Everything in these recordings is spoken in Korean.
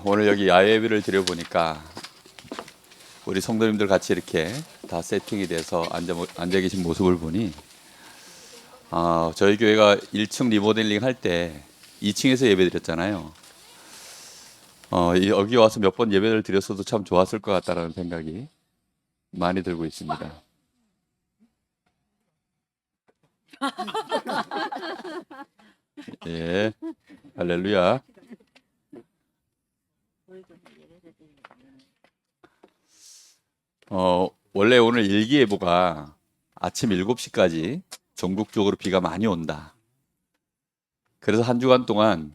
오늘 여기 야외 예배를 드려보니까 우리 성도님들 같이 이렇게 다 세팅이 돼서 앉아 계신 모습을 보니 저희 교회가 1층 리모델링 할 때 2층에서 예배 드렸잖아요. 여기 와서 몇 번 예배를 드렸어도 참 좋았을 것 같다라는 생각이 많이 들고 있습니다. 예, 할렐루야. 원래 오늘 일기예보가 아침 7시까지 전국적으로 비가 많이 온다. 그래서 한 주간 동안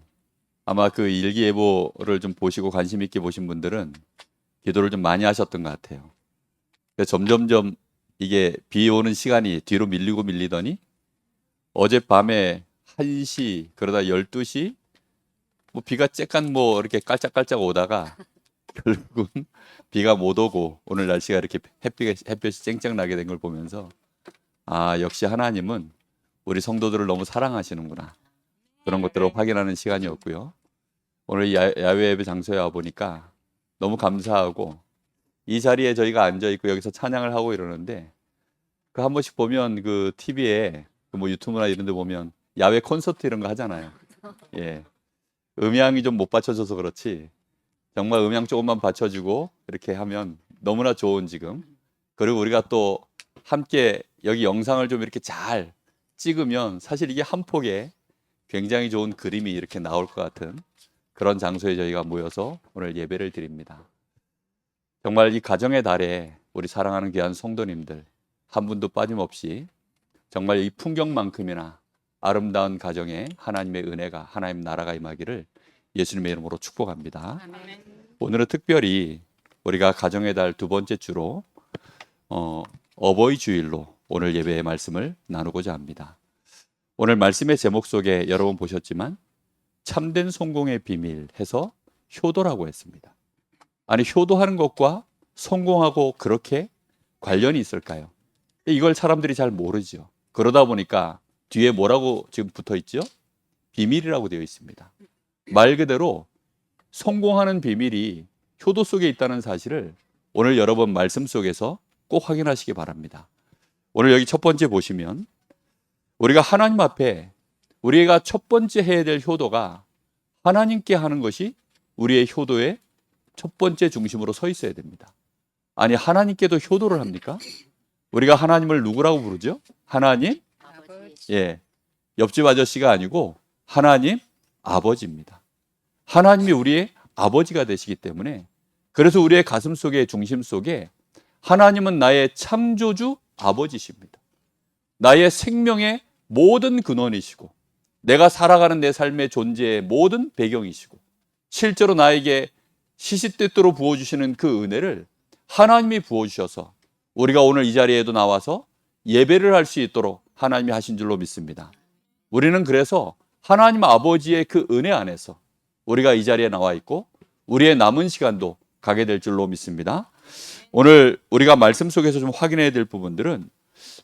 아마 그 일기예보를 좀 보시고 관심 있게 보신 분들은 기도를 좀 많이 하셨던 것 같아요. 그래서 점점점 이게 비 오는 시간이 뒤로 밀리더니 어젯밤에 1시 그러다 12시 뭐 비가 쬐깐 뭐 이렇게 깔짝깔짝 오다가 결국은 비가 못 오고 오늘 날씨가 이렇게 햇볕이 쨍쨍 나게 된 걸 보면서 역시 하나님은 우리 성도들을 너무 사랑하시는구나. 그런 것들을 확인하는 시간이었고요. 오늘 야외 예배 장소에 와 보니까 너무 감사하고 이 자리에 저희가 앉아 있고 여기서 찬양을 하고 이러는데 그 한 번씩 보면 그 TV에 뭐 유튜브나 이런 데 보면 야외 콘서트 이런 거 하잖아요. 예. 음향이 좀 못 받쳐져서 그렇지 정말 음향 조금만 받쳐주고 이렇게 하면 너무나 좋은 지금. 그리고 우리가 또 함께 여기 영상을 좀 이렇게 잘 찍으면 사실 이게 한 폭에 굉장히 좋은 그림이 이렇게 나올 것 같은 그런 장소에 저희가 모여서 오늘 예배를 드립니다. 정말 이 가정의 달에 우리 사랑하는 귀한 성도님들 한 분도 빠짐없이 정말 이 풍경만큼이나 아름다운 가정에 하나님의 은혜가 하나님 나라가 임하기를 예수님의 이름으로 축복합니다. 아멘. 오늘은 특별히 우리가 가정의 달 두 번째 주로 어버이 주일로 오늘 예배의 말씀을 나누고자 합니다. 오늘 말씀의 제목 속에 여러분 보셨지만 참된 성공의 비밀 해서 효도라고 했습니다. 아니 효도하는 것과 성공하고 그렇게 관련이 있을까요? 이걸 사람들이 잘 모르죠. 그러다 보니까 뒤에 뭐라고 지금 붙어 있죠? 비밀이라고 되어 있습니다. 말 그대로 성공하는 비밀이 효도 속에 있다는 사실을 오늘 여러분 말씀 속에서 꼭 확인하시기 바랍니다. 오늘 여기 첫 번째 보시면 우리가 하나님 앞에 우리가 첫 번째 해야 될 효도가 하나님께 하는 것이 우리의 효도의 첫 번째 중심으로 서 있어야 됩니다. 아니 하나님께도 효도를 합니까? 우리가 하나님을 누구라고 부르죠? 하나님 아버지. 예, 옆집 아저씨가 아니고 하나님 아버지입니다. 하나님이 우리의 아버지가 되시기 때문에 그래서 우리의 가슴 속에 중심 속에 하나님은 나의 창조주 아버지십니다. 나의 생명의 모든 근원이시고 내가 살아가는 내 삶의 존재의 모든 배경이시고 실제로 나에게 시시때때로 부어주시는 그 은혜를 하나님이 부어주셔서 우리가 오늘 이 자리에도 나와서 예배를 할 수 있도록 하나님이 하신 줄로 믿습니다. 우리는 그래서 하나님 아버지의 그 은혜 안에서 우리가 이 자리에 나와 있고 우리의 남은 시간도 가게 될 줄로 믿습니다. 오늘 우리가 말씀 속에서 좀 확인해야 될 부분들은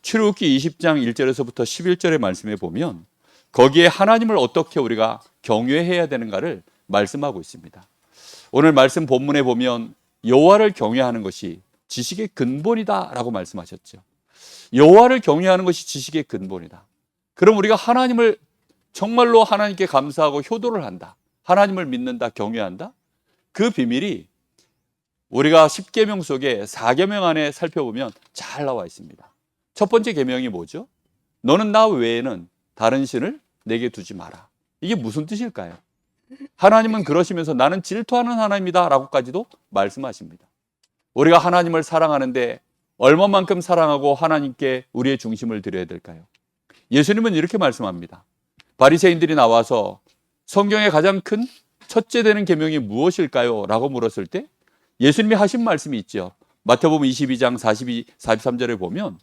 출애굽기 20장 1절에서부터 11절의 말씀에 보면 거기에 하나님을 어떻게 우리가 경외해야 되는가를 말씀하고 있습니다. 오늘 말씀 본문에 보면 여호와를 경외하는 것이 지식의 근본이다라고 말씀하셨죠. 여호와를 경외하는 것이 지식의 근본이다. 그럼 우리가 하나님을 정말로 하나님께 감사하고 효도를 한다. 하나님을 믿는다, 경외한다. 그 비밀이 우리가 10계명 속에 4계명 안에 살펴보면 잘 나와 있습니다. 첫 번째 계명이 뭐죠? 너는 나 외에는 다른 신을 내게 두지 마라. 이게 무슨 뜻일까요? 하나님은 그러시면서 나는 질투하는 하나님이다 라고까지도 말씀하십니다. 우리가 하나님을 사랑하는데 얼마만큼 사랑하고 하나님께 우리의 중심을 드려야 될까요? 예수님은 이렇게 말씀합니다. 바리새인들이 나와서 성경의 가장 큰 첫째 되는 계명이 무엇일까요? 라고 물었을 때 예수님이 하신 말씀이 있죠. 마태복음 22장 43절에 보면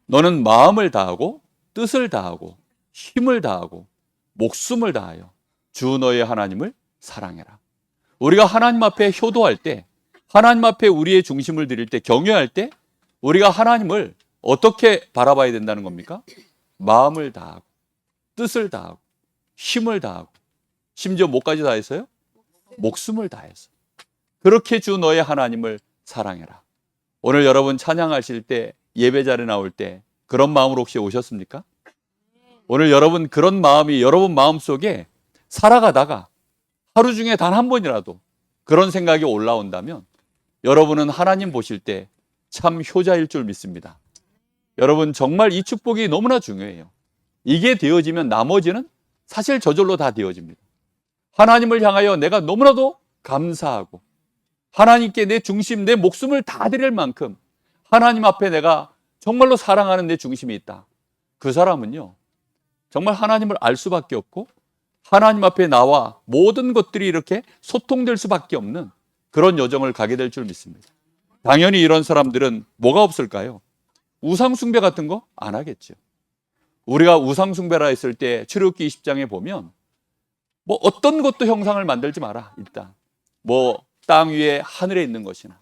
너는 마음을 다하고 뜻을 다하고 힘을 다하고 목숨을 다하여 주 너의 하나님을 사랑해라. 우리가 하나님 앞에 효도할 때 하나님 앞에 우리의 중심을 드릴 때 경외할 때 우리가 하나님을 어떻게 바라봐야 된다는 겁니까? 마음을 다하고 뜻을 다하고 힘을 다하고 심지어 뭐까지 다했어요? 목숨을 다해서 그렇게 주 너의 하나님을 사랑해라. 오늘 여러분 찬양하실 때, 예배 자리에 나올 때 그런 마음으로 혹시 오셨습니까? 오늘 여러분 그런 마음이 여러분 마음속에 살아가다가 하루 중에 단 한 번이라도 그런 생각이 올라온다면 여러분은 하나님 보실 때 참 효자일 줄 믿습니다. 여러분 정말 이 축복이 너무나 중요해요. 이게 되어지면 나머지는 사실 저절로 다 되어집니다. 하나님을 향하여 내가 너무나도 감사하고 하나님께 내 중심, 내 목숨을 다 드릴 만큼 하나님 앞에 내가 정말로 사랑하는 내 중심이 있다. 그 사람은요, 정말 하나님을 알 수밖에 없고 하나님 앞에 나와 모든 것들이 이렇게 소통될 수밖에 없는 그런 여정을 가게 될 줄 믿습니다. 당연히 이런 사람들은 뭐가 없을까요? 우상숭배 같은 거 안 하겠죠. 우리가 우상숭배라 했을 때 출애굽기 20장에 보면 뭐 어떤 것도 형상을 만들지 마라. 일단 뭐 땅 위에 하늘에 있는 것이나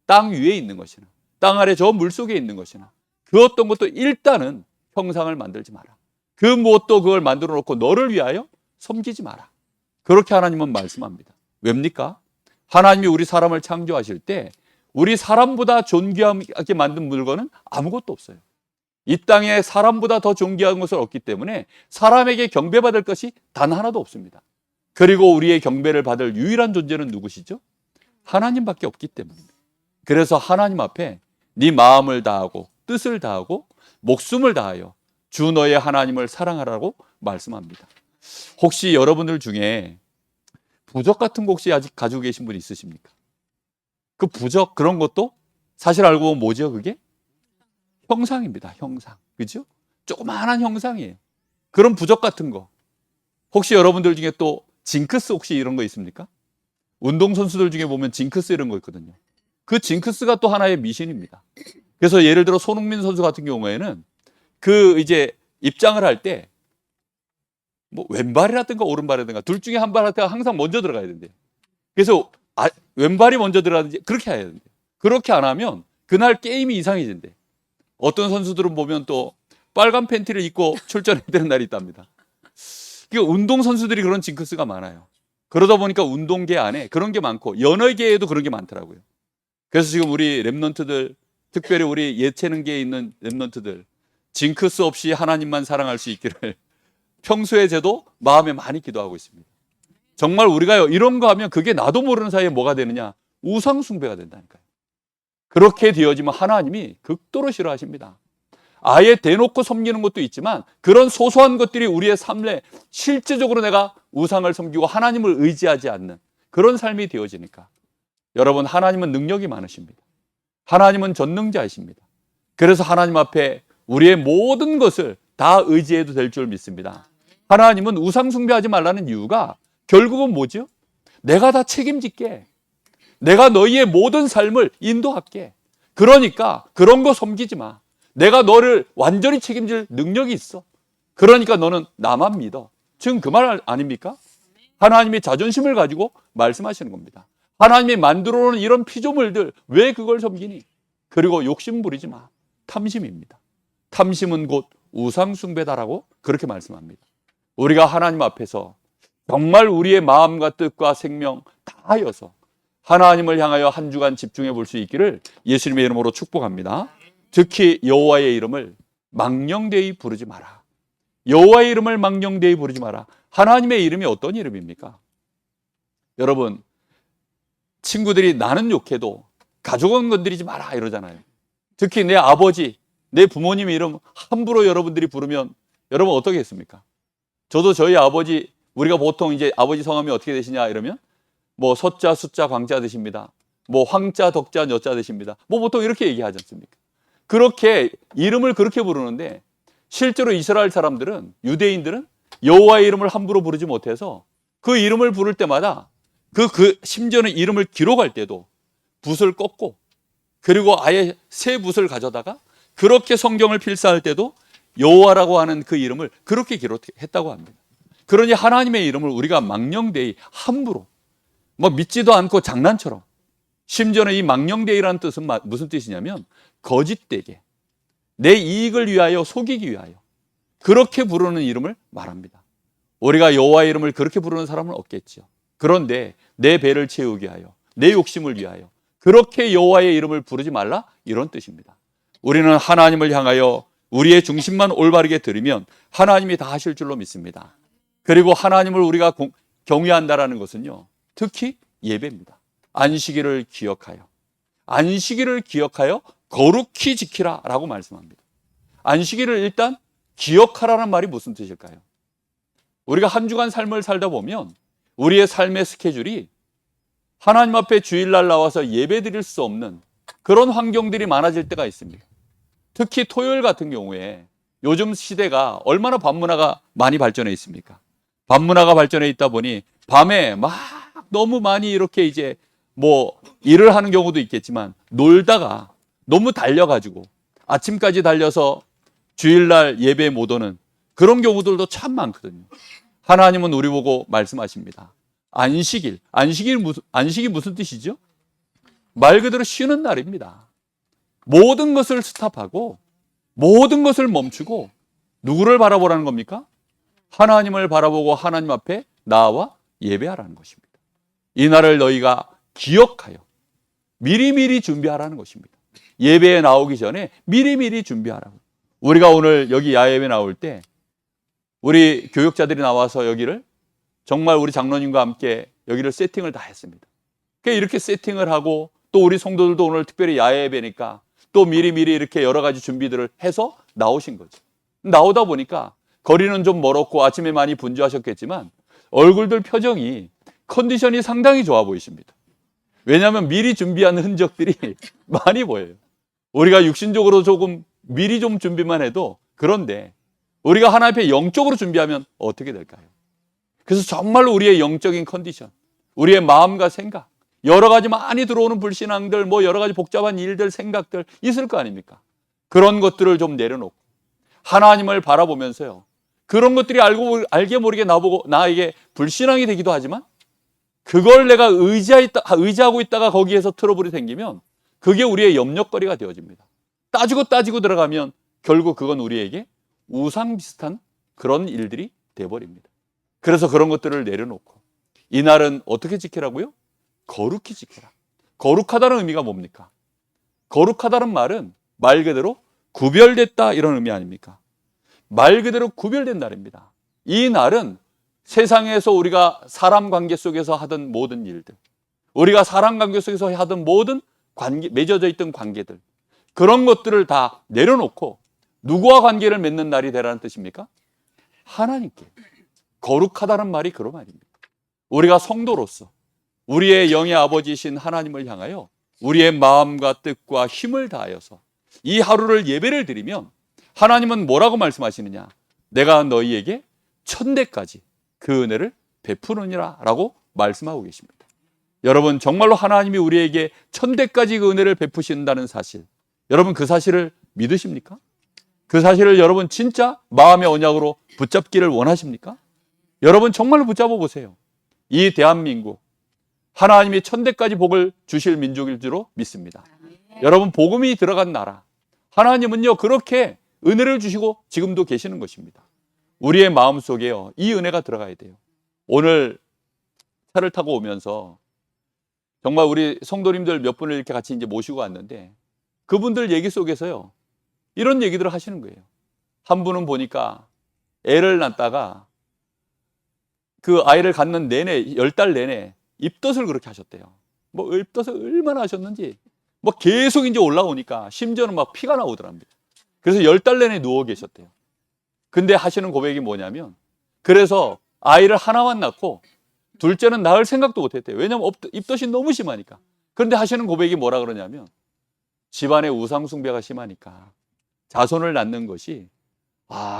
땅 위에 있는 것이나 땅 아래 저 물속에 있는 것이나 그 어떤 것도 일단은 형상을 만들지 마라. 그 무엇도 그걸 만들어 놓고 너를 위하여 섬기지 마라. 그렇게 하나님은 말씀합니다. 왜입니까? 하나님이 우리 사람을 창조하실 때 우리 사람보다 존귀하게 만든 물건은 아무것도 없어요. 이 땅에 사람보다 더 존귀한 것을 얻기 때문에 사람에게 경배받을 것이 단 하나도 없습니다. 그리고 우리의 경배를 받을 유일한 존재는 누구시죠? 하나님밖에 없기 때문입니다. 그래서 하나님 앞에 네 마음을 다하고 뜻을 다하고 목숨을 다하여 주 너의 하나님을 사랑하라고 말씀합니다. 혹시 여러분들 중에 부적 같은 거 혹시 아직 가지고 계신 분 있으십니까? 그 부적 그런 것도 사실 알고 보면 뭐죠? 그게 형상입니다. 형상. 그죠? 조그마한 형상이에요. 그런 부적 같은 거. 혹시 여러분들 중에 또 징크스 혹시 이런 거 있습니까? 운동선수들 중에 보면 징크스 이런 거 있거든요. 그 징크스가 또 하나의 미신입니다. 그래서 예를 들어 손흥민 선수 같은 경우에는 그 이제 입장을 할 때 뭐 왼발이라든가 오른발이라든가 둘 중에 한 발한테 항상 먼저 들어가야 된대요. 그래서 왼발이 먼저 들어가든지 그렇게 해야 된대요. 그렇게 안 하면 그날 게임이 이상해진대. 어떤 선수들은 보면 또 빨간 팬티를 입고 출전해야 되는 날이 있답니다. 그러니까 운동선수들이 그런 징크스가 많아요. 그러다 보니까 운동계 안에 그런 게 많고 연예계에도 그런 게 많더라고요. 그래서 지금 우리 랩런트들, 특별히 우리 예체능계에 있는 랩런트들 징크스 없이 하나님만 사랑할 수 있기를 평소에 저도 마음에 많이 기도하고 있습니다. 정말 우리가 이런 거 하면 그게 나도 모르는 사이에 뭐가 되느냐? 우상숭배가 된다니까요. 그렇게 되어지면 하나님이 극도로 싫어하십니다. 아예 대놓고 섬기는 것도 있지만 그런 소소한 것들이 우리의 삶에 실질적으로 내가 우상을 섬기고 하나님을 의지하지 않는 그런 삶이 되어지니까 여러분 하나님은 능력이 많으십니다. 하나님은 전능자이십니다. 그래서 하나님 앞에 우리의 모든 것을 다 의지해도 될 줄 믿습니다. 하나님은 우상 숭배하지 말라는 이유가 결국은 뭐죠? 내가 다 책임질게. 내가 너희의 모든 삶을 인도할게. 그러니까 그런 거 섬기지 마. 내가 너를 완전히 책임질 능력이 있어. 그러니까 너는 나만 믿어. 지금 그 말 아닙니까? 하나님이 자존심을 가지고 말씀하시는 겁니다. 하나님이 만들어 놓은 이런 피조물들 왜 그걸 섬기니? 그리고 욕심 부리지 마. 탐심입니다. 탐심은 곧 우상 숭배다라고 그렇게 말씀합니다. 우리가 하나님 앞에서 정말 우리의 마음과 뜻과 생명 다 하여서 하나님을 향하여 한 주간 집중해 볼 수 있기를 예수님의 이름으로 축복합니다. 특히 여호와의 이름을 망령되이 부르지 마라. 여호와의 이름을 망령되이 부르지 마라. 하나님의 이름이 어떤 이름입니까? 여러분, 친구들이 나는 욕해도 가족은 건드리지 마라 이러잖아요. 특히 내 아버지, 내 부모님 이름 함부로 여러분들이 부르면 여러분 어떻게 했습니까? 저도 저희 아버지, 우리가 보통 이제 아버지 성함이 어떻게 되시냐 이러면 뭐 서자, 숫자, 광자 되십니다. 뭐 황자, 덕자, 여자 되십니다. 뭐 보통 이렇게 얘기하지 않습니까? 그렇게 이름을 그렇게 부르는데 실제로 이스라엘 사람들은, 유대인들은 여호와의 이름을 함부로 부르지 못해서 그 이름을 부를 때마다 심지어는 이름을 기록할 때도 붓을 꺾고 그리고 아예 새 붓을 가져다가 그렇게 성경을 필사할 때도 여호와라고 하는 그 이름을 그렇게 기록했다고 합니다. 그러니 하나님의 이름을 우리가 망령되이 함부로 뭐 믿지도 않고 장난처럼, 심지어는 이 망령되이라는 뜻은 무슨 뜻이냐면 거짓되게 내 이익을 위하여 속이기 위하여 그렇게 부르는 이름을 말합니다. 우리가 여호와의 이름을 그렇게 부르는 사람은 없겠죠. 그런데 내 배를 채우기 위하여, 내 욕심을 위하여 그렇게 여호와의 이름을 부르지 말라, 이런 뜻입니다. 우리는 하나님을 향하여 우리의 중심만 올바르게 들으면 하나님이 다 하실 줄로 믿습니다. 그리고 하나님을 우리가 경외한다라는 것은요, 특히 예배입니다. 안식일을 기억하여 거룩히 지키라 라고 말씀합니다. 안식일을 일단 기억하라는 말이 무슨 뜻일까요? 우리가 한 주간 삶을 살다 보면 우리의 삶의 스케줄이 하나님 앞에 주일날 나와서 예배 드릴 수 없는 그런 환경들이 많아질 때가 있습니다. 특히 토요일 같은 경우에 요즘 시대가 얼마나 밤문화가 많이 발전해 있습니까? 밤문화가 발전해 있다 보니 밤에 막 너무 많이 이렇게 이제 뭐 일을 하는 경우도 있겠지만 놀다가 너무 달려가지고 아침까지 달려서 주일날 예배에 못 오는 그런 경우들도 참 많거든요. 하나님은 우리 보고 말씀하십니다. 안식이 무슨 뜻이죠? 말 그대로 쉬는 날입니다. 모든 것을 스탑하고 모든 것을 멈추고 누구를 바라보라는 겁니까? 하나님을 바라보고 하나님 앞에 나와 예배하라는 것입니다. 이 날을 너희가 기억하여 미리미리 준비하라는 것입니다. 예배에 나오기 전에 미리미리 준비하라고. 우리가 오늘 여기 야예배 나올 때 우리 교육자들이 나와서 여기를 정말 우리 장로님과 함께 여기를 세팅을 다 했습니다. 이렇게 세팅을 하고 또 우리 성도들도 오늘 특별히 야예배니까 또 미리미리 이렇게 여러 가지 준비들을 해서 나오신 거죠. 나오다 보니까 거리는 좀 멀었고 아침에 많이 분주하셨겠지만 얼굴들 표정이 컨디션이 상당히 좋아 보이십니다. 왜냐하면 미리 준비한 흔적들이 많이 보여요. 우리가 육신적으로 조금 미리 좀 준비만 해도 그런데 우리가 하나님 앞에 영적으로 준비하면 어떻게 될까요? 그래서 정말로 우리의 영적인 컨디션, 우리의 마음과 생각, 여러 가지 많이 들어오는 불신앙들, 뭐 여러 가지 복잡한 일들, 생각들 있을 거 아닙니까? 그런 것들을 좀 내려놓고 하나님을 바라보면서요. 그런 것들이 알게 모르게 나에게 불신앙이 되기도 하지만 그걸 내가 의지하고 있다가 거기에서 트러블이 생기면 그게 우리의 염려거리가 되어집니다. 따지고 들어가면 결국 그건 우리에게 우상 비슷한 그런 일들이 돼버립니다. 그래서 그런 것들을 내려놓고 이날은 어떻게 지키라고요? 거룩히 지키라. 거룩하다는 의미가 뭡니까? 거룩하다는 말은 말 그대로 구별됐다 이런 의미 아닙니까? 말 그대로 구별된 날입니다. 이 날은 세상에서 우리가 사람 관계 속에서 하던 모든 일들, 우리가 사람 관계 속에서 하던 모든 맺어져 있던 관계들, 그런 것들을 다 내려놓고 누구와 관계를 맺는 날이 되라는 뜻입니까? 하나님께. 거룩하다는 말이 그런 말입니다. 우리가 성도로서 우리의 영의 아버지이신 하나님을 향하여 우리의 마음과 뜻과 힘을 다하여서 이 하루를 예배를 드리면 하나님은 뭐라고 말씀하시느냐? 내가 너희에게 천대까지 그 은혜를 베푸느니라 라고 말씀하고 계십니다. 여러분, 정말로 하나님이 우리에게 천대까지 그 은혜를 베푸신다는 사실, 여러분 그 사실을 믿으십니까? 그 사실을 여러분 진짜 마음의 언약으로 붙잡기를 원하십니까? 여러분 정말로 붙잡아 보세요. 이 대한민국 하나님이 천대까지 복을 주실 민족일 줄로 믿습니다. 여러분, 복음이 들어간 나라, 하나님은요 그렇게 은혜를 주시고 지금도 계시는 것입니다. 우리의 마음속에요 이 은혜가 들어가야 돼요. 오늘 차를 타고 오면서 정말 우리 성도님들 몇 분을 이렇게 같이 이제 모시고 왔는데 그분들 얘기 속에서요 이런 얘기들을 하시는 거예요. 한 분은 보니까 애를 낳다가 그 아이를 갖는 내내 10달 내내 입덧을 그렇게 하셨대요. 뭐 입덧을 얼마나 하셨는지 뭐 계속 이제 올라오니까 심지어는 막 피가 나오더랍니다. 그래서 10달 내내 누워 계셨대요. 근데 하시는 고백이 뭐냐면 그래서 아이를 하나만 낳고 둘째는 낳을 생각도 못 했대요. 왜냐하면 입덧이 너무 심하니까. 그런데 하시는 고백이 뭐라 그러냐면 집안에 우상 숭배가 심하니까 자손을 낳는 것이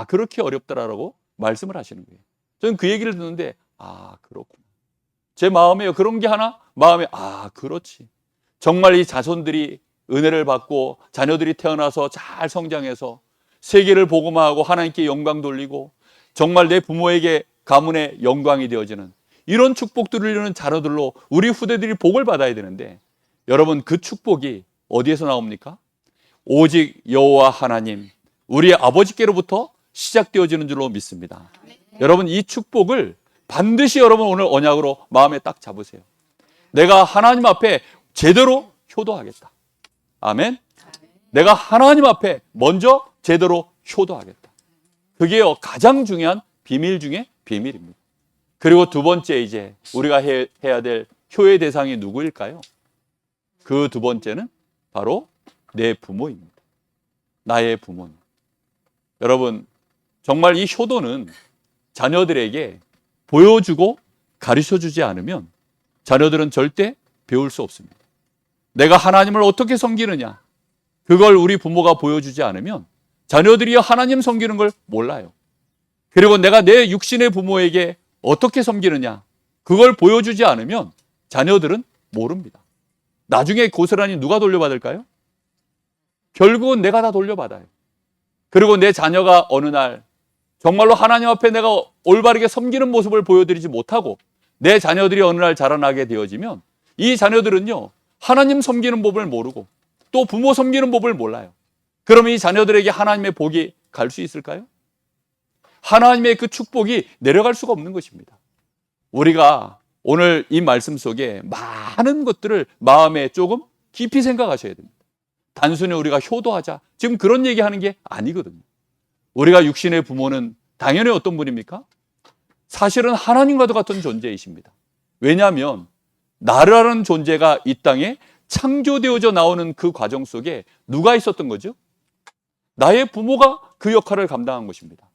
그렇게 어렵더라라고 말씀을 하시는 거예요. 저는 그 얘기를 듣는데 그렇구나. 제 마음에 그런 게 하나 마음에 그렇지. 정말 이 자손들이 은혜를 받고 자녀들이 태어나서 잘 성장해서 세계를 복음화하고 하나님께 영광 돌리고 정말 내 부모에게 가문의 영광이 되어지는 이런 축복들을 이루는 자녀들로 우리 후대들이 복을 받아야 되는데 여러분 그 축복이 어디에서 나옵니까? 오직 여호와 하나님 우리 아버지께로부터 시작되어지는 줄로 믿습니다. 여러분 이 축복을 반드시 여러분 오늘 언약으로 마음에 딱 잡으세요. 내가 하나님 앞에 제대로 효도하겠다. 아멘. 내가 하나님 앞에 먼저 제대로 효도하겠다. 그게 가장 중요한 비밀 중에 비밀입니다. 그리고 두 번째, 이제 우리가 해야 될 효의 대상이 누구일까요? 그 두 번째는 바로 내 부모입니다. 나의 부모님. 여러분, 정말 이 효도는 자녀들에게 보여주고 가르쳐주지 않으면 자녀들은 절대 배울 수 없습니다. 내가 하나님을 어떻게 섬기느냐, 그걸 우리 부모가 보여주지 않으면 자녀들이 하나님 섬기는 걸 몰라요. 그리고 내가 내 육신의 부모에게 어떻게 섬기느냐, 그걸 보여주지 않으면 자녀들은 모릅니다. 나중에 고스란히 누가 돌려받을까요? 결국은 내가 다 돌려받아요. 그리고 내 자녀가 어느 날 정말로 하나님 앞에 내가 올바르게 섬기는 모습을 보여드리지 못하고 내 자녀들이 어느 날 자라나게 되어지면 이 자녀들은요, 하나님 섬기는 법을 모르고 또 부모 섬기는 법을 몰라요. 그러면 이 자녀들에게 하나님의 복이 갈 수 있을까요? 하나님의 그 축복이 내려갈 수가 없는 것입니다. 우리가 오늘 이 말씀 속에 많은 것들을 마음에 조금 깊이 생각하셔야 됩니다. 단순히 우리가 효도하자, 지금 그런 얘기하는 게 아니거든요. 우리가 육신의 부모는 당연히 어떤 분입니까? 사실은 하나님과도 같은 존재이십니다. 왜냐하면 나라는 존재가 이 땅에 창조되어져 나오는 그 과정 속에 누가 있었던 거죠? 나의 부모가 그 역할을 감당한 것입니다.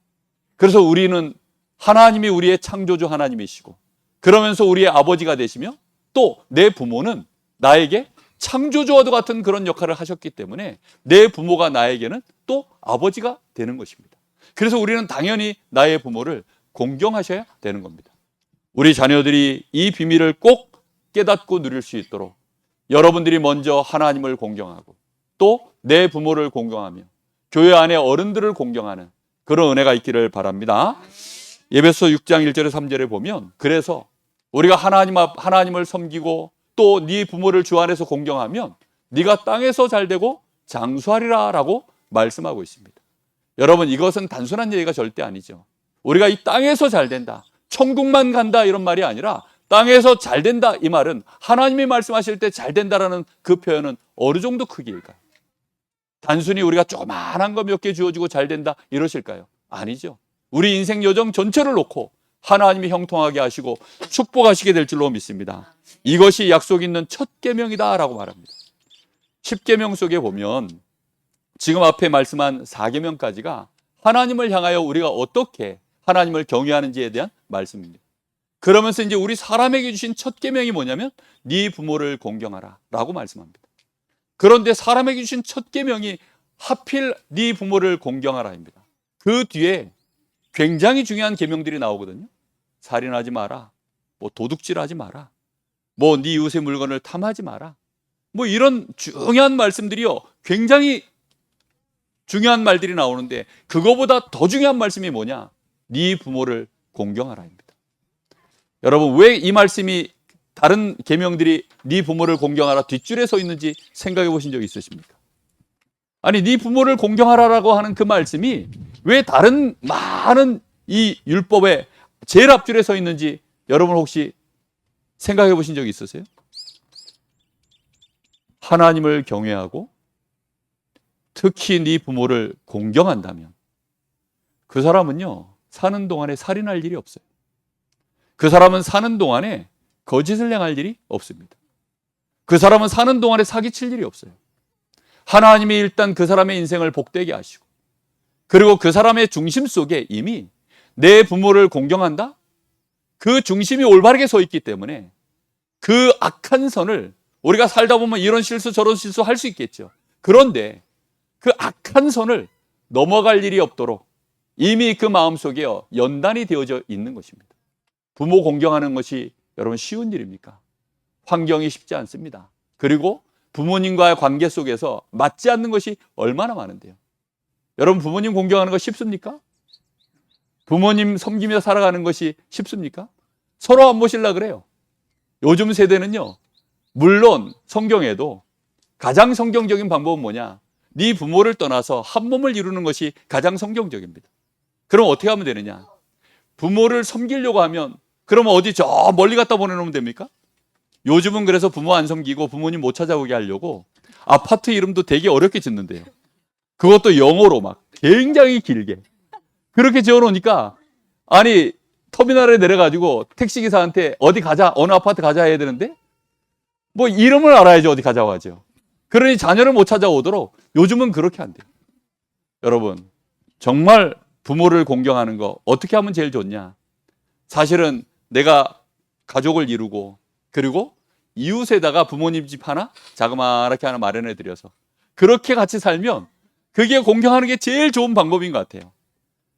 그래서 우리는 하나님이 우리의 창조주 하나님이시고, 그러면서 우리의 아버지가 되시며, 또 내 부모는 나에게 창조주와도 같은 그런 역할을 하셨기 때문에 내 부모가 나에게는 또 아버지가 되는 것입니다. 그래서 우리는 당연히 나의 부모를 공경하셔야 되는 겁니다. 우리 자녀들이 이 비밀을 꼭 깨닫고 누릴 수 있도록 여러분들이 먼저 하나님을 공경하고 또 내 부모를 공경하며 교회 안에 어른들을 공경하는 그런 은혜가 있기를 바랍니다. 에베소 6장 1절에 3절에 보면, 그래서 우리가 하나님을 섬기고 또 네 부모를 주 안에서 공경하면 네가 땅에서 잘되고 장수하리라 라고 말씀하고 있습니다. 여러분, 이것은 단순한 얘기가 절대 아니죠. 우리가 이 땅에서 잘된다, 천국만 간다 이런 말이 아니라 땅에서 잘된다, 이 말은 하나님이 말씀하실 때 잘된다라는 그 표현은 어느 정도 크기일까요? 단순히 우리가 조그만한 거 몇 개 주어주고 잘된다 이러실까요? 아니죠. 우리 인생 여정 전체를 놓고 하나님이 형통하게 하시고 축복하시게 될 줄로 믿습니다. 이것이 약속 있는 첫 계명이다 라고 말합니다. 10계명 속에 보면 지금 앞에 말씀한 4계명까지가 하나님을 향하여 우리가 어떻게 하나님을 경외하는지에 대한 말씀입니다. 그러면서 이제 우리 사람에게 주신 첫 계명이 뭐냐면 네 부모를 공경하라 라고 말씀합니다. 그런데 사람에게 주신 첫 계명이 하필 네 부모를 공경하라입니다. 그 뒤에 굉장히 중요한 계명들이 나오거든요. 살인하지 마라, 뭐 도둑질하지 마라, 뭐 네 이웃의 물건을 탐하지 마라, 뭐 이런 중요한 말씀들이요, 굉장히 중요한 말들이 나오는데 그거보다 더 중요한 말씀이 뭐냐? 네 부모를 공경하라입니다. 여러분, 왜 이 말씀이 다른 계명들이 네 부모를 공경하라 뒷줄에 서 있는지 생각해 보신 적 있으십니까? 아니, 네 부모를 공경하라라고 하는 그 말씀이 왜 다른 많은 이 율법의 제일 앞줄에 서 있는지 여러분 혹시 생각해 보신 적 있으세요? 하나님을 경외하고 특히 네 부모를 공경한다면 그 사람은요, 사는 동안에 살인할 일이 없어요. 그 사람은 사는 동안에 거짓을 행할 일이 없습니다. 그 사람은 사는 동안에 사기칠 일이 없어요. 하나님이 일단 그 사람의 인생을 복되게 하시고, 그리고 그 사람의 중심 속에 이미 내 부모를 공경한다? 그 중심이 올바르게 서 있기 때문에 그 악한 선을, 우리가 살다 보면 이런 실수 저런 실수 할 수 있겠죠. 그런데 그 악한 선을 넘어갈 일이 없도록 이미 그 마음속에 연단이 되어져 있는 것입니다. 부모 공경하는 것이 여러분 쉬운 일입니까? 환경이 쉽지 않습니다. 그리고 부모님과의 관계 속에서 맞지 않는 것이 얼마나 많은데요. 여러분, 부모님 공경하는 거 쉽습니까? 부모님 섬기며 살아가는 것이 쉽습니까? 서로 안 보시려고 그래요. 요즘 세대는요, 물론 성경에도 가장 성경적인 방법은 뭐냐? 네 부모를 떠나서 한 몸을 이루는 것이 가장 성경적입니다. 그럼 어떻게 하면 되느냐? 부모를 섬기려고 하면 그러면 어디 저 멀리 갖다 보내놓으면 됩니까? 요즘은 그래서 부모 안 섬기고 부모님 못 찾아오게 하려고 아파트 이름도 되게 어렵게 짓는데요. 그것도 영어로 막 굉장히 길게. 그렇게 지어놓으니까 아니 터미널에 내려가지고 택시기사한테 어디 가자, 어느 아파트 가자 해야 되는데 뭐 이름을 알아야지 어디 가자고 하죠. 그러니 자녀를 못 찾아오도록 요즘은 그렇게 한대요. 여러분, 정말 부모를 공경하는 거 어떻게 하면 제일 좋냐? 사실은 내가 가족을 이루고 그리고 이웃에다가 부모님 집 하나 자그마하게 하나 마련해 드려서 그렇게 같이 살면 그게 공경하는 게 제일 좋은 방법인 것 같아요.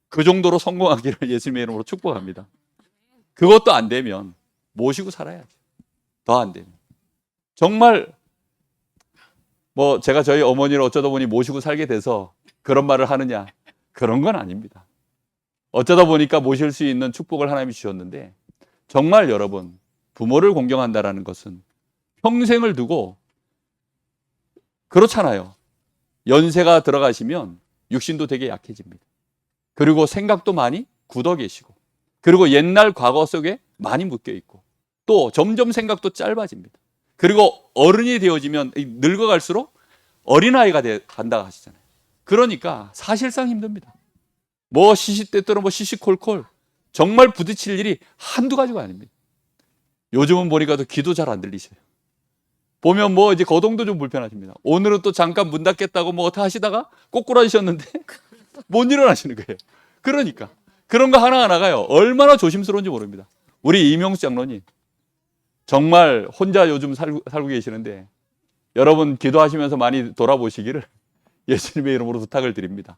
그 정도로 성공하기를 예수님의 이름으로 축복합니다. 그것도 안 되면 모시고 살아야죠. 더 안 되면. 정말 뭐 제가 저희 어머니를 어쩌다 보니 모시고 살게 돼서 그런 말을 하느냐, 그런 건 아닙니다. 어쩌다 보니까 모실 수 있는 축복을 하나님이 주셨는데 정말 여러분, 부모를 공경한다라는 것은 평생을 두고 그렇잖아요. 연세가 들어가시면 육신도 되게 약해집니다. 그리고 생각도 많이 굳어 계시고 그리고 옛날 과거 속에 많이 묶여 있고 또 점점 생각도 짧아집니다. 그리고 어른이 되어지면 늙어갈수록 어린아이가 간다고 하시잖아요. 그러니까 사실상 힘듭니다. 뭐 시시때때로 뭐 시시콜콜 정말 부딪힐 일이 한두 가지가 아닙니다. 요즘은 보니까 또 귀도 잘 안 들리셔요. 보면 뭐 이제 거동도 좀 불편하십니다. 오늘은 또 잠깐 문 닫겠다고 뭐 어떻게 하시다가 꼬꾸라지셨는데 못 일어나시는 거예요. 그러니까 그런 거 하나하나가요 얼마나 조심스러운지 모릅니다. 우리 이명수 장로님 정말 혼자 요즘 살고 계시는데 여러분 기도하시면서 많이 돌아보시기를 예수님의 이름으로 부탁을 드립니다.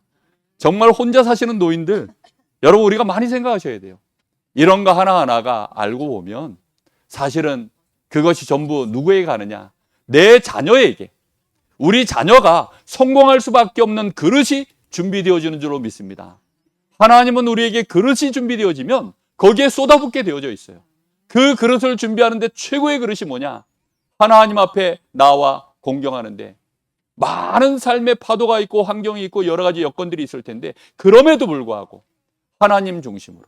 정말 혼자 사시는 노인들 여러분 우리가 많이 생각하셔야 돼요. 이런 거 하나하나가 알고 보면 사실은 그것이 전부 누구에게 가느냐? 내 자녀에게. 우리 자녀가 성공할 수밖에 없는 그릇이 준비되어지는 줄로 믿습니다. 하나님은 우리에게 그릇이 준비되어지면 거기에 쏟아붓게 되어져 있어요. 그 그릇을 준비하는데 최고의 그릇이 뭐냐? 하나님 앞에 나와 공경하는데 많은 삶의 파도가 있고 환경이 있고 여러 가지 여건들이 있을 텐데 그럼에도 불구하고 하나님 중심으로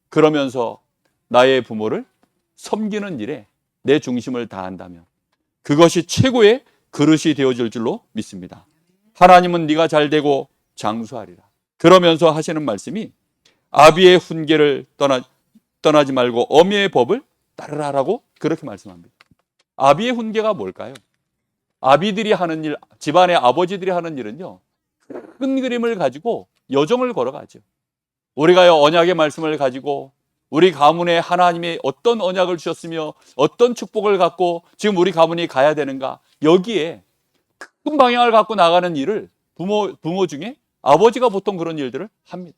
그러면서 나의 부모를 섬기는 일에 내 중심을 다한다면 그것이 최고의 그릇이 되어질 줄로 믿습니다. 하나님은 네가 잘되고 장수하리라. 그러면서 하시는 말씀이 아비의 훈계를 떠나지 말고 어미의 법을 따르라라고 그렇게 말씀합니다. 아비의 훈계가 뭘까요? 아비들이 하는 일, 집안의 아버지들이 하는 일은요, 큰 그림을 가지고 여정을 걸어가죠. 우리가요, 언약의 말씀을 가지고 우리 가문에 하나님이 어떤 언약을 주셨으며 어떤 축복을 갖고 지금 우리 가문이 가야 되는가, 여기에 큰 방향을 갖고 나가는 일을 부모 중에 아버지가 보통 그런 일들을 합니다.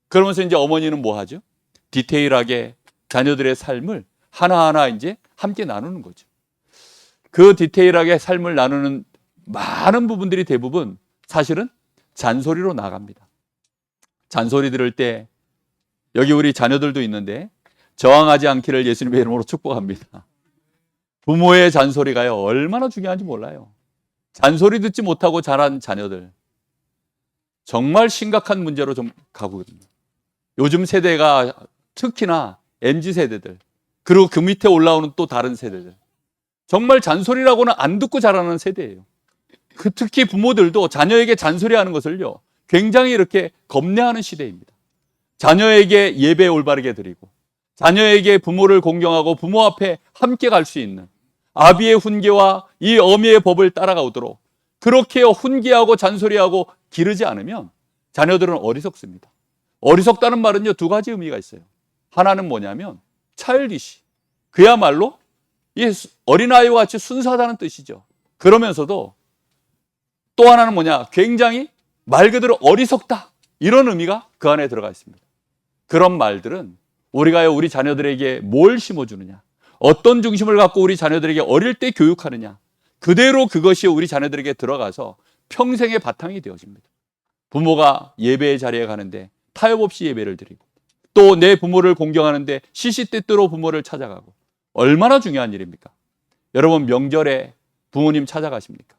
그러면서 이제 어머니는 뭐 하죠? 디테일하게 자녀들의 삶을 하나하나 이제 함께 나누는 거죠. 그 디테일하게 삶을 나누는 많은 부분들이 대부분 사실은 잔소리로 나갑니다. 잔소리 들을 때 여기 우리 자녀들도 있는데 저항하지 않기를 예수님의 이름으로 축복합니다. 부모의 잔소리가요 얼마나 중요한지 몰라요. 잔소리 듣지 못하고 자란 자녀들 정말 심각한 문제로 좀 가고 있거든요. 요즘 세대가 특히나 MZ세대들 그리고 그 밑에 올라오는 또 다른 세대들 정말 잔소리라고는 안 듣고 자라는 세대예요. 특히 부모들도 자녀에게 잔소리하는 것을요 굉장히 이렇게 겁내하는 시대입니다. 자녀에게 예배 올바르게 드리고 자녀에게 부모를 공경하고 부모 앞에 함께 갈 수 있는 아비의 훈계와 이 어미의 법을 따라가도록 그렇게 훈계하고 잔소리하고 기르지 않으면 자녀들은 어리석습니다. 어리석다는 말은요 두 가지 의미가 있어요. 하나는 뭐냐면 차일디시, 그야말로 이 어린아이와 같이 순수하다는 뜻이죠. 그러면서도 또 하나는 뭐냐, 굉장히 말 그대로 어리석다, 이런 의미가 그 안에 들어가 있습니다. 그런 말들은 우리가요 우리 자녀들에게 뭘 심어주느냐, 어떤 중심을 갖고 우리 자녀들에게 어릴 때 교육하느냐, 그대로 그것이 우리 자녀들에게 들어가서 평생의 바탕이 되어집니다. 부모가 예배의 자리에 가는데 타협 없이 예배를 드리고 또 내 부모를 공경하는데 시시때때로 부모를 찾아가고 얼마나 중요한 일입니까? 여러분 명절에 부모님 찾아가십니까?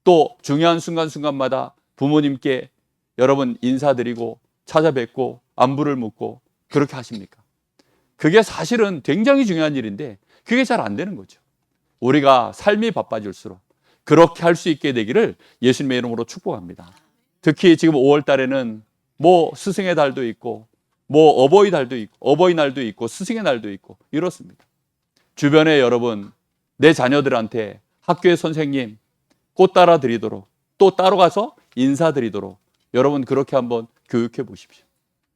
또 중요한 순간순간마다 부모님께 여러분 인사드리고 찾아뵙고 안부를 묻고 그렇게 하십니까? 그게 사실은 굉장히 중요한 일인데 그게 잘 안 되는 거죠. 우리가 삶이 바빠질수록 그렇게 할 수 있게 되기를 예수님의 이름으로 축복합니다. 특히 지금 5월 달에는 뭐 스승의 달도 있고 뭐 어버이날도 있고 스승의 날도 있고 이렇습니다. 주변에 여러분, 내 자녀들한테 학교의 선생님 꽃 따라 드리도록, 또 따로 가서 인사드리도록 여러분 그렇게 한번 교육해 보십시오.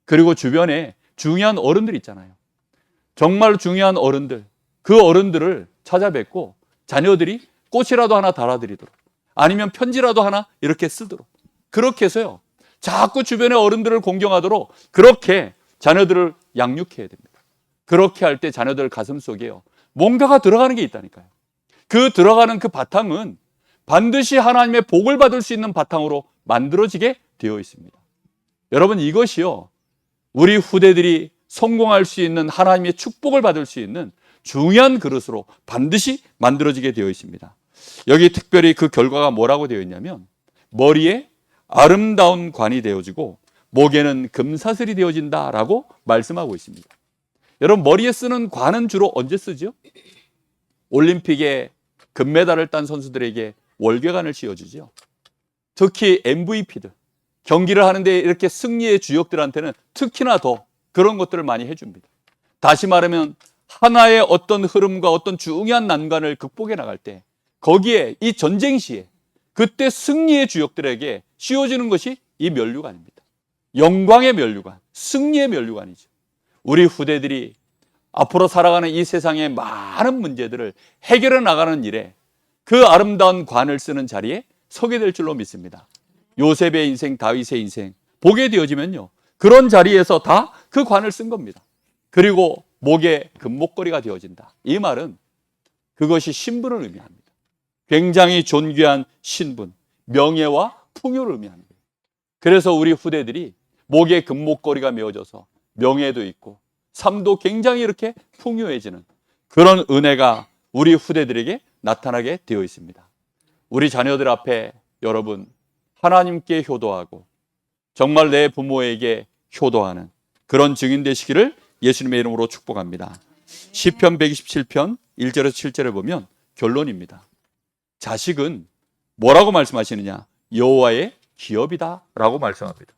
그리고 주변에 중요한 어른들 있잖아요. 정말 중요한 어른들, 그 어른들을 찾아뵙고 자녀들이 꽃이라도 하나 달아드리도록, 아니면 편지라도 하나 이렇게 쓰도록, 그렇게 해서요 자꾸 주변의 어른들을 공경하도록 그렇게 자녀들을 양육해야 됩니다. 그렇게 할 때 자녀들 가슴 속에요 뭔가가 들어가는 게 있다니까요. 그 들어가는 그 바탕은 반드시 하나님의 복을 받을 수 있는 바탕으로 만들어지게 되어 있습니다. 여러분, 이것이요 우리 후대들이 성공할 수 있는, 하나님의 축복을 받을 수 있는 중요한 그릇으로 반드시 만들어지게 되어 있습니다. 여기 특별히 그 결과가 뭐라고 되어 있냐면, 머리에 아름다운 관이 되어지고 목에는 금사슬이 되어진다라고 말씀하고 있습니다. 여러분, 머리에 쓰는 관은 주로 언제 쓰죠? 올림픽에 금메달을 딴 선수들에게 월계관을 씌워주죠. 특히 MVP들, 경기를 하는데 이렇게 승리의 주역들한테는 특히나 더 그런 것들을 많이 해줍니다. 다시 말하면 하나의 어떤 흐름과 어떤 중요한 난관을 극복해 나갈 때 거기에 이 전쟁 시에 그때 승리의 주역들에게 씌워지는 것이 이 면류관입니다. 영광의 면류관, 승리의 면류관이죠. 우리 후대들이 앞으로 살아가는 이 세상의 많은 문제들을 해결해 나가는 일에 그 아름다운 관을 쓰는 자리에 서게 될 줄로 믿습니다. 요셉의 인생, 다윗의 인생 보게 되어지면요 그런 자리에서 다 그 관을 쓴 겁니다. 그리고 목에 금목걸이가 되어진다. 이 말은 그것이 신분을 의미합니다. 굉장히 존귀한 신분, 명예와 풍요를 의미하는 거예요. 그래서 우리 후대들이 목에 금목걸이가 메어져서 명예도 있고 삶도 굉장히 이렇게 풍요해지는 그런 은혜가 우리 후대들에게 나타나게 되어 있습니다. 우리 자녀들 앞에 여러분 하나님께 효도하고 정말 내 부모에게 효도하는 그런 증인 되시기를 예수님의 이름으로 축복합니다. 시편 127편 1절에서 7절에 보면 결론입니다. 자식은 뭐라고 말씀하시느냐? 여호와의 기업이다 라고 말씀합니다.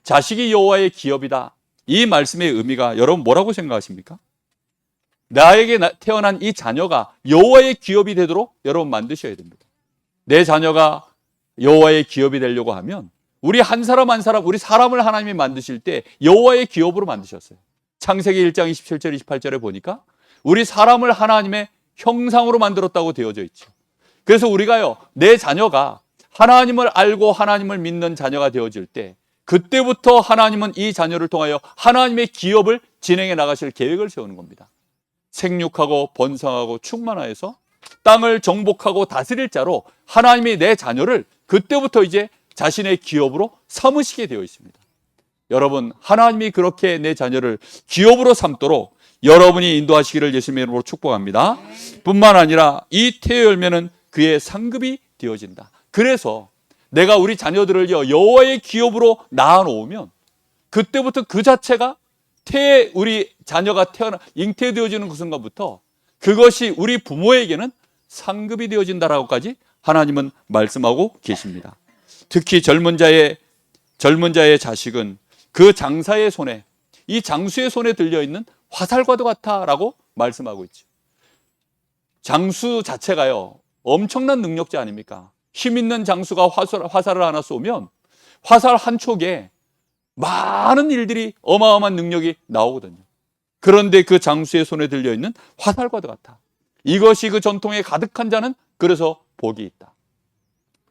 자식이 여호와의 기업이다. 이 말씀의 의미가 여러분 뭐라고 생각하십니까? 나에게 태어난 이 자녀가 여호와의 기업이 되도록 여러분 만드셔야 됩니다. 내 자녀가 여호와의 기업이 되려고 하면 우리 한 사람 한 사람, 우리 사람을 하나님이 만드실 때 여호와의 기업으로 만드셨어요. 창세기 1장 27절 28절에 보니까 우리 사람을 하나님의 형상으로 만들었다고 되어져 있죠. 그래서 우리가요 내 자녀가 하나님을 알고 하나님을 믿는 자녀가 되어질 때 그때부터 하나님은 이 자녀를 통하여 하나님의 기업을 진행해 나가실 계획을 세우는 겁니다. 생육하고 번성하고 충만하여서 땅을 정복하고 다스릴 자로 하나님이 내 자녀를 그때부터 이제 자신의 기업으로 삼으시게 되어 있습니다. 여러분, 하나님이 그렇게 내 자녀를 기업으로 삼도록 여러분이 인도하시기를 예수님의 이름으로 축복합니다. 뿐만 아니라 이 태의 열매는 그의 상급이 되어진다. 그래서 내가 우리 자녀들을 여호와의 기업으로 낳아놓으면 그때부터 그 자체가 우리 자녀가 잉태되어지는 그 순간부터 그것이 우리 부모에게는 상급이 되어진다라고까지 하나님은 말씀하고 계십니다. 특히 젊은 자의 자식은 그 장사의 손에, 이 장수의 손에 들려있는 화살과도 같다라고 말씀하고 있죠. 장수 자체가요 엄청난 능력자 아닙니까? 힘 있는 장수가 화살을 하나 쏘면 화살 한 촉에 많은 일들이 어마어마한 능력이 나오거든요. 그런데 그 장수의 손에 들려있는 화살과도 같아. 이것이 그 전통에 가득한 자는 그래서 복이 있다.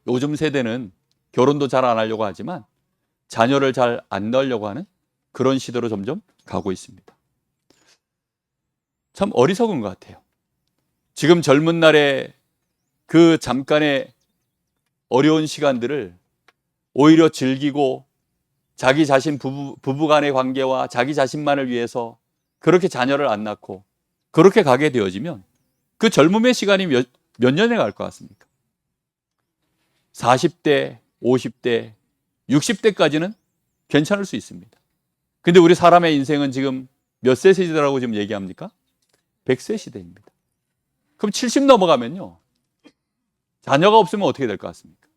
요즘 세대는 결혼도 잘 안 하려고 하지만 자녀를 잘 안 낳으려고 하는 그런 시대로 점점 가고 있습니다. 참 어리석은 것 같아요. 지금 젊은 날에 그 잠깐의 어려운 시간들을 오히려 즐기고 자기 자신 부부 간의 관계와 자기 자신만을 위해서 그렇게 자녀를 안 낳고 그렇게 가게 되어지면 그 젊음의 시간이 몇 년에 갈 것 같습니까? 40대, 50대, 60대까지는 괜찮을 수 있습니다. 근데 우리 사람의 인생은 지금 몇 세 시대라고 지금 얘기합니까? 100세 시대입니다. 그럼 70 넘어가면요, 자녀가 없으면 어떻게 될 것 같습니까?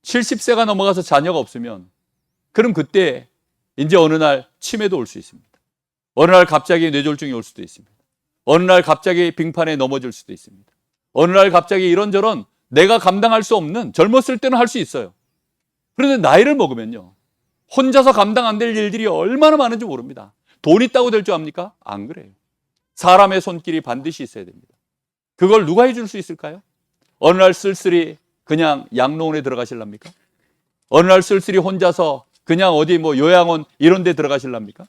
70세가 넘어가서 자녀가 없으면, 그럼 그때 이제 어느 날 치매도 올 수 있습니다. 어느 날 갑자기 뇌졸중이 올 수도 있습니다. 어느 날 갑자기 빙판에 넘어질 수도 있습니다. 어느 날 갑자기 이런저런 내가 감당할 수 없는, 젊었을 때는 할 수 있어요. 그런데 나이를 먹으면요, 혼자서 감당 안 될 일들이 얼마나 많은지 모릅니다. 돈 있다고 될 줄 압니까? 안 그래요. 사람의 손길이 반드시 있어야 됩니다. 그걸 누가 해줄 수 있을까요? 어느 날 쓸쓸히 그냥 양로원에 들어가실랍니까? 어느 날 쓸쓸히 혼자서 그냥 어디 뭐 요양원 이런 데 들어가실랍니까?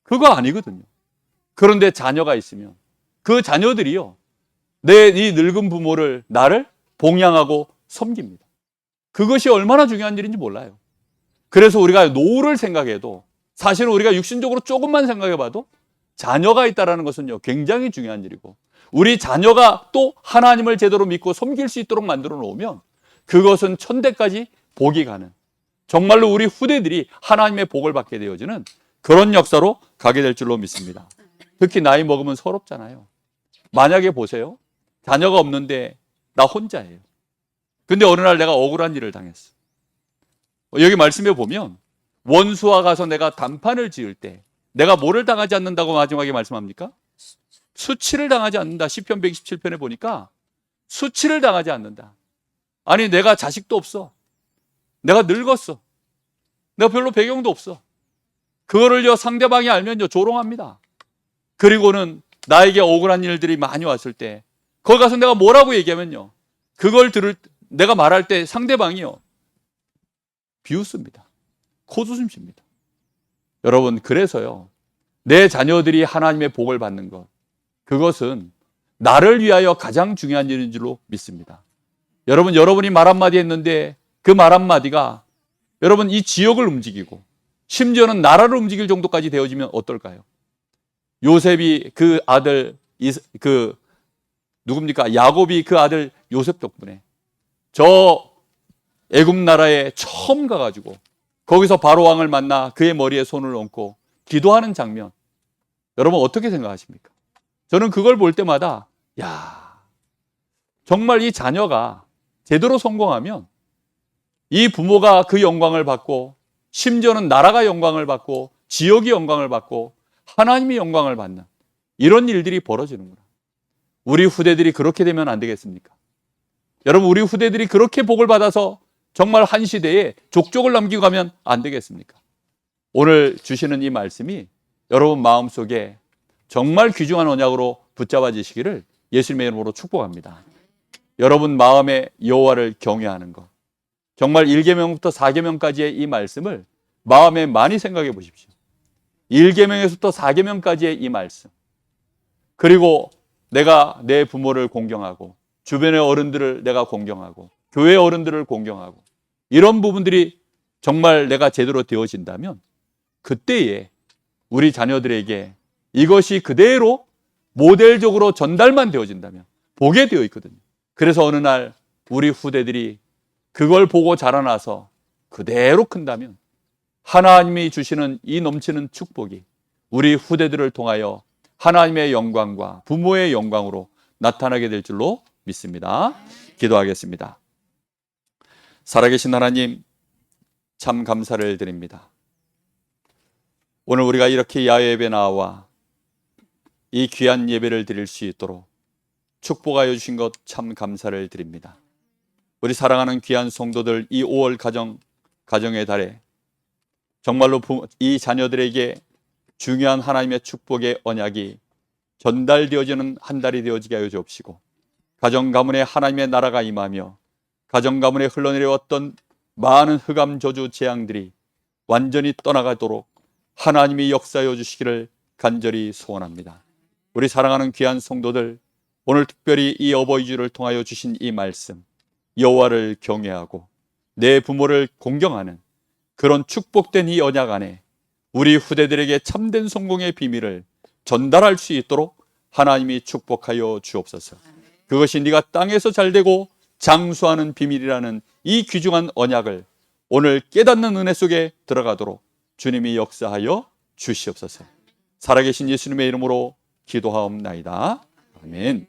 그거 아니거든요. 그런데 자녀가 있으면 그 자녀들이요, 내 이 늙은 부모를, 나를 봉양하고 섬깁니다. 그것이 얼마나 중요한 일인지 몰라요. 그래서 우리가 노후를 생각해도, 사실은 우리가 육신적으로 조금만 생각해봐도 자녀가 있다는 것은요, 굉장히 중요한 일이고, 우리 자녀가 또 하나님을 제대로 믿고 섬길 수 있도록 만들어 놓으면 그것은 천대까지 복이 가는, 정말로 우리 후대들이 하나님의 복을 받게 되어지는 그런 역사로 가게 될 줄로 믿습니다. 특히 나이 먹으면 서럽잖아요. 만약에 보세요, 자녀가 없는데 나 혼자예요. 근데 어느 날 내가 억울한 일을 당했어. 여기 말씀에 보면 원수와 가서 내가 단판을 지을 때 내가 뭐를 당하지 않는다고 마지막에 말씀합니까? 수치를 당하지 않는다. 시편 127편에 보니까 수치를 당하지 않는다. 아니, 내가 자식도 없어. 내가 늙었어. 내가 별로 배경도 없어. 그거를요, 상대방이 알면요, 조롱합니다. 그리고는 나에게 억울한 일들이 많이 왔을 때 거기 가서 내가 뭐라고 얘기하면요, 그걸 내가 말할 때 상대방이요, 비웃습니다. 코웃음 칩니다. 여러분, 그래서요, 내 자녀들이 하나님의 복을 받는 것, 그것은 나를 위하여 가장 중요한 일인 줄로 믿습니다. 여러분, 여러분이 말 한마디 했는데 그 말 한마디가 여러분 이 지역을 움직이고 심지어는 나라를 움직일 정도까지 되어지면 어떨까요? 요셉이 그 아들, 누굽니까? 야곱이 그 아들 요셉 덕분에 저 애굽 나라에 처음 가가지고 거기서 바로 왕을 만나 그의 머리에 손을 얹고 기도하는 장면, 여러분 어떻게 생각하십니까? 저는 그걸 볼 때마다, 야, 정말 이 자녀가 제대로 성공하면 이 부모가 그 영광을 받고, 심지어는 나라가 영광을 받고, 지역이 영광을 받고, 하나님이 영광을 받는 이런 일들이 벌어지는구나. 우리 후대들이 그렇게 되면 안 되겠습니까? 여러분, 우리 후대들이 그렇게 복을 받아서 정말 한 시대에 족족을 남기고 가면 안 되겠습니까? 오늘 주시는 이 말씀이 여러분 마음속에 정말 귀중한 언약으로 붙잡아지시기를 예수님의 이름으로 축복합니다. 여러분 마음에 여호와를 경외하는 것, 정말 1계명부터 4계명까지의 이 말씀을 마음에 많이 생각해 보십시오. 1계명에서부터 4계명까지의 이 말씀, 그리고 내가 내 부모를 공경하고 주변의 어른들을 내가 공경하고 교회 어른들을 공경하고, 이런 부분들이 정말 내가 제대로 되어진다면 그때에 우리 자녀들에게 이것이 그대로 모델적으로 전달만 되어진다면 보게 되어 있거든요. 그래서 어느 날 우리 후대들이 그걸 보고 자라나서 그대로 큰다면 하나님이 주시는 이 넘치는 축복이 우리 후대들을 통하여 하나님의 영광과 부모의 영광으로 나타나게 될 줄로 믿습니다. 기도하겠습니다. 살아계신 하나님, 참 감사를 드립니다. 오늘 우리가 이렇게 야외 예배 나와 이 귀한 예배를 드릴 수 있도록 축복하여 주신 것 참 감사를 드립니다. 우리 사랑하는 귀한 성도들, 이 5월 가정의 달에 정말로 이 자녀들에게 중요한 하나님의 축복의 언약이 전달되어지는 한 달이 되어지게 하여 주옵시고, 가정 가문에 하나님의 나라가 임하며 가정 가문에 흘러내려왔던 많은 흑암 저주 재앙들이 완전히 떠나가도록 하나님이 역사하여 주시기를 간절히 소원합니다. 우리 사랑하는 귀한 성도들, 오늘 특별히 이 어버이주를 통하여 주신 이 말씀, 여호와를 경외하고 내 부모를 공경하는 그런 축복된 이 언약 안에 우리 후대들에게 참된 성공의 비밀을 전달할 수 있도록 하나님이 축복하여 주옵소서. 그것이 네가 땅에서 잘되고 장수하는 비밀이라는 이 귀중한 언약을 오늘 깨닫는 은혜 속에 들어가도록 주님이 역사하여 주시옵소서. 살아계신 예수님의 이름으로 기도하옵나이다. 아멘.